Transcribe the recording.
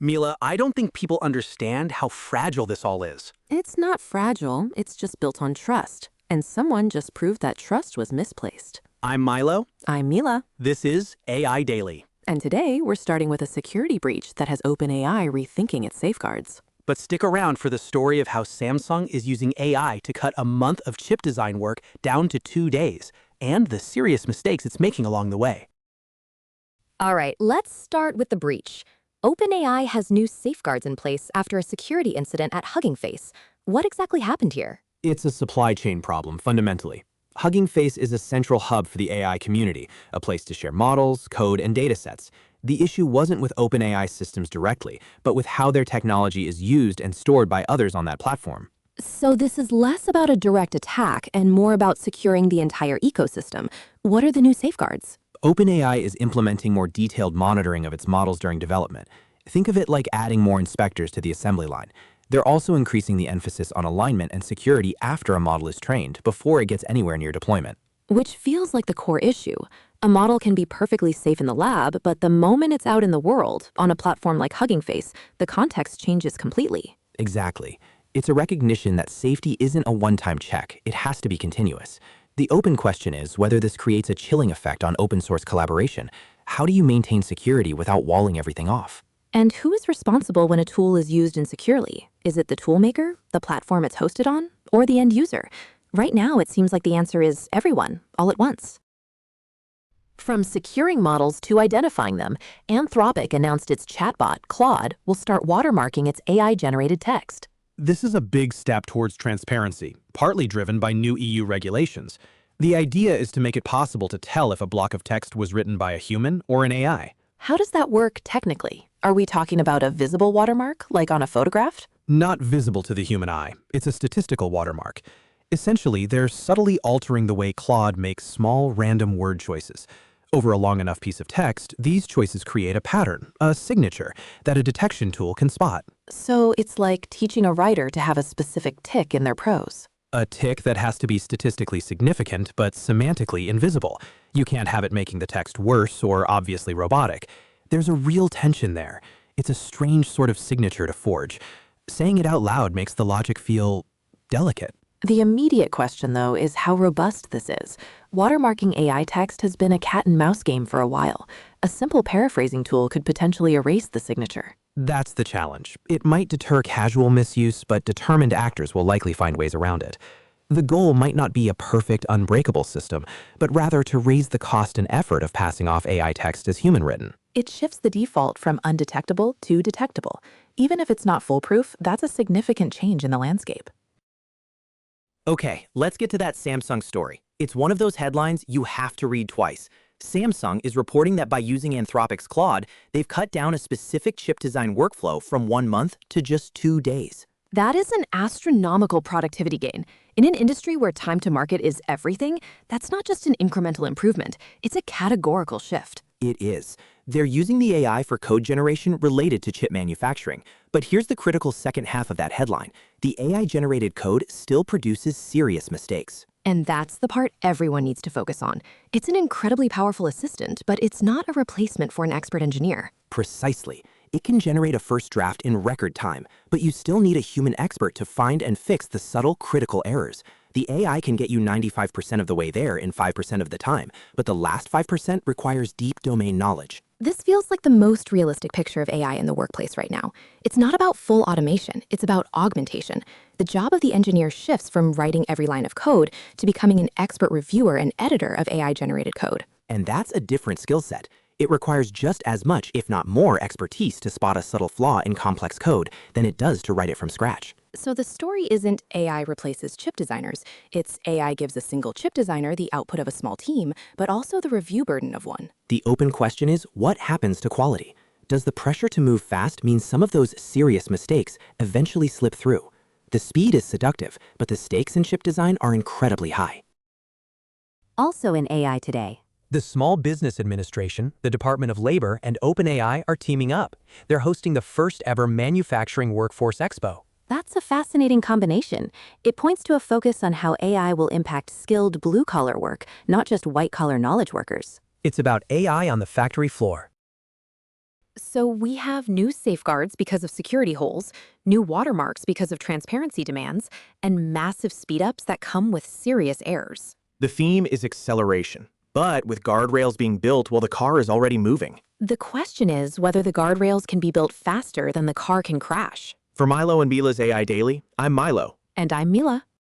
Mila, I don't think people understand how fragile this all is. It's not fragile, it's just built on trust. And someone just proved that trust was misplaced. I'm Milo. I'm Mila. This is AI Daily. And today, we're starting with a security breach that has OpenAI rethinking its safeguards. But stick around for the story of how Samsung is using AI to cut a month of chip design work down to 2 days, and the serious mistakes it's making along the way. All right, let's start with the breach. OpenAI has new safeguards in place after a security incident at Hugging Face. What exactly happened here? It's a supply chain problem, fundamentally. Hugging Face is a central hub for the AI community, a place to share models, code, and datasets. The issue wasn't with OpenAI systems directly, but with how their technology is used and stored by others on that platform. So this is less about a direct attack and more about securing the entire ecosystem. What are the new safeguards? OpenAI is implementing more detailed monitoring of its models during development. Think of it like adding more inspectors to the assembly line. They're also increasing the emphasis on alignment and security after a model is trained, before it gets anywhere near deployment. Which feels like the core issue. A model can be perfectly safe in the lab, but the moment it's out in the world, on a platform like Hugging Face, the context changes completely. Exactly. It's a recognition that safety isn't a one-time check. It has to be continuous. The open question is whether this creates a chilling effect on open source collaboration. How do you maintain security without walling everything off? And who is responsible when a tool is used insecurely? Is it the toolmaker, the platform it's hosted on, or the end user? Right now, it seems like the answer is everyone, all at once. From securing models to identifying them, Anthropic announced its chatbot, Claude, will start watermarking its AI-generated text. This is a big step towards transparency, partly driven by new EU regulations. The idea is to make it possible to tell if a block of text was written by a human or an AI. How does that work technically? Are we talking about a visible watermark, like on a photograph? Not visible to the human eye. It's a statistical watermark. Essentially, they're subtly altering the way Claude makes small, random word choices. Over a long enough piece of text, these choices create a pattern, a signature, that a detection tool can spot. So it's like teaching a writer to have a specific tick in their prose. A tick that has to be statistically significant, but semantically invisible. You can't have it making the text worse or obviously robotic. There's a real tension there. It's a strange sort of signature to forge. Saying it out loud makes the logic feel delicate. The immediate question, though, is how robust this is. Watermarking AI text has been a cat-and-mouse game for a while. A simple paraphrasing tool could potentially erase the signature. That's the challenge. It might deter casual misuse, but determined actors will likely find ways around it. The goal might not be a perfect, unbreakable system, but rather to raise the cost and effort of passing off AI text as human-written. It shifts the default from undetectable to detectable. Even if it's not foolproof, that's a significant change in the landscape. Okay, let's get to that Samsung story. It's one of those headlines you have to read twice. Samsung is reporting that by using Anthropic's Claude, they've cut down a specific chip design workflow from 1 month to just 2 days. That is an astronomical productivity gain. In an industry where time to market is everything, that's not just an incremental improvement, it's a categorical shift. It is. They're using the AI for code generation related to chip manufacturing. But here's the critical second half of that headline. The AI-generated code still produces serious mistakes. And that's the part everyone needs to focus on. It's an incredibly powerful assistant, but it's not a replacement for an expert engineer. Precisely. It can generate a first draft in record time, but you still need a human expert to find and fix the subtle, critical errors. The AI can get you 95% of the way there in 5% of the time, but the last 5% requires deep domain knowledge. This feels like the most realistic picture of AI in the workplace right now. It's not about full automation, it's about augmentation. The job of the engineer shifts from writing every line of code to becoming an expert reviewer and editor of AI-generated code. And that's a different skill set. It requires just as much, if not more, expertise to spot a subtle flaw in complex code than it does to write it from scratch. So the story isn't AI replaces chip designers. It's AI gives a single chip designer the output of a small team, but also the review burden of one. The open question is, what happens to quality? Does the pressure to move fast mean some of those serious mistakes eventually slip through? The speed is seductive, but the stakes in chip design are incredibly high. Also in AI today. The Small Business Administration, the Department of Labor, and OpenAI are teaming up. They're hosting the first ever Manufacturing Workforce Expo. That's a fascinating combination. It points to a focus on how AI will impact skilled blue-collar work, not just white-collar knowledge workers. It's about AI on the factory floor. So we have new safeguards because of security holes, new watermarks because of transparency demands, and massive speedups that come with serious errors. The theme is acceleration, but with guardrails being built while the car is already moving. The question is whether the guardrails can be built faster than the car can crash. For Milo and Mila's AI Daily, I'm Milo. And I'm Mila.